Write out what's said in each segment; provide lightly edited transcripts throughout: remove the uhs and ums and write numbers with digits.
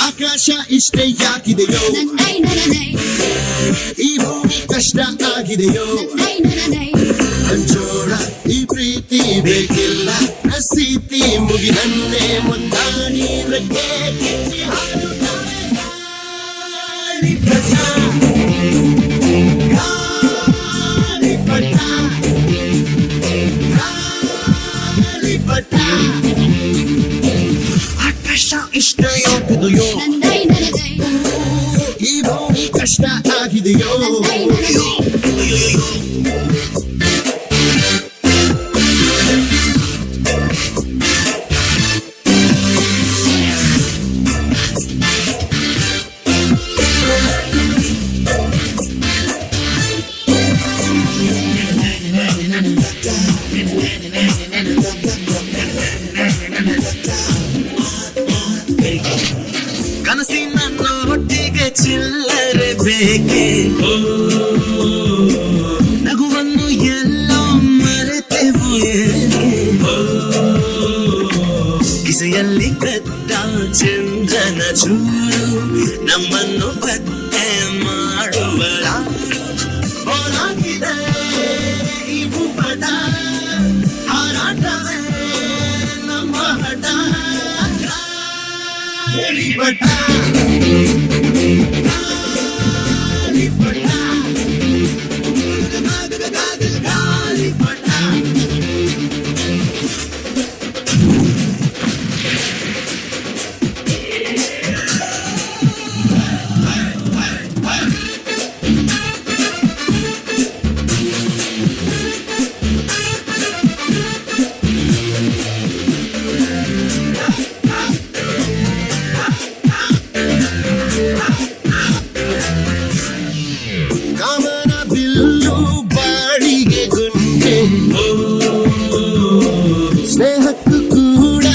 ಆಕಾಶ ಇಷ್ಟೇ ಯಾಕಿದೆಯೋ, ಈ ಭೂಮಿ ಕಷ್ಟ ಆಗಿದೆಯೋ, ಹಂಚೋಣ ಈ ಪ್ರೀತಿ ಬೇಕಿಲ್ಲ, ಸ್ಥಿತಿ ಮುಗಿದನ್ನೇ ಮುಂದಾಡಿ ರೆಕ್ಕೆ ಕಿಚ್ಚಿ ಹಾರುತ್ತಾರೆ ಗಾಳಿಪಟ, ಗಾಳಿಪಟ, ಗಾಳಿಪಟ. ಆಕಾಶ ಇಷ್ಟ ಯಾಕಿದೆಯೋ, ಈ ಭೂಮಿ ಕಷ್ಟ ಆಗಿದೆಯೋ, ಕನಸಿನ ನೋಟಿಗೆ ಚಿಲ್ಲರೆ ಬೇಕೆ, ನಗುವನ್ನು ಎಲ್ಲೋ ಮರೆತೆವು ಏಕೆ, ಕಿಸೆಯಲ್ಲಿ ಕದ್ದ ಚಂದ್ರನ ಚೂರು ನಮ್ಮನ್ನು ಪತ್ತೆ ಮಾಡುವಳ ಹೋರಾಗಿದೆ ಈ ಭೂಪಟ, ಹಾರಾಟವೇ ನಮ್ಮ ಹಠ. ಗಾಳಿಪಟ, ಗಾಳಿಪಟ, ಗಾಳಿಪಟ. ಕಾಮನ ಬಿಲ್ಲು ಬಾಳಿಗೆ ಗುಂಡೆ, ಸ್ನೇಹಕ್ಕೂ ಕೂಡ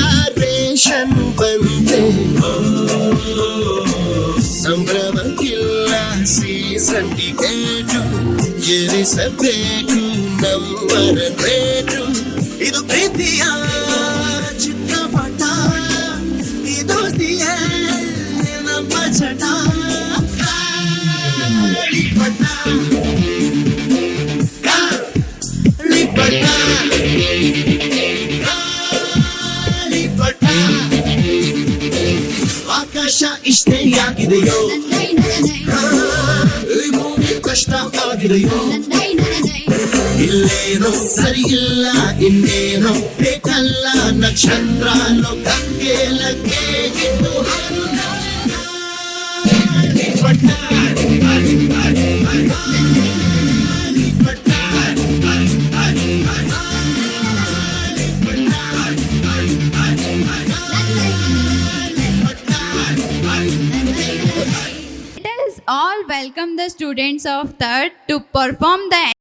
ರೇಷನ್ ಬಂದೆ, ಸಂಭ್ರಮಕ್ಕಿಲ್ಲ ಸೀಸನ್ ಟಿಕೆಟು, ಏರಿಸಬೇಕು ನಮ್ಮರ ರೇಟು. ಇದು ಪ್ರೀತಿಯ ಚಿತ್ರಪಟ, ಇದು ನಮ್ಮ ಚಟ. ಗಾಳಿಪಟ, ಗಾಳಿಪಟ, ಗಾಳಿಪಟ. ಆಕಾಶ ಇಷ್ಟೇ ಯಾಕಿದೆಯೋ, ಈ ಭೂಮಿ ಕಷ್ಟ ಆಗಿದೆಯೋ, ಇಲ್ಲೇನೋ ಸರಿ ಇಲ್ಲ ಇನ್ನೇನೋ ಬೇಕಲ್ಲ, ನಕ್ಷತ್ರ ಲೋಕಕ್ಕೆ ಲಗ್ಗೆಗಿದ್ದು ಗಾಳಿಪಟ, Let us all welcome the students of third to perform the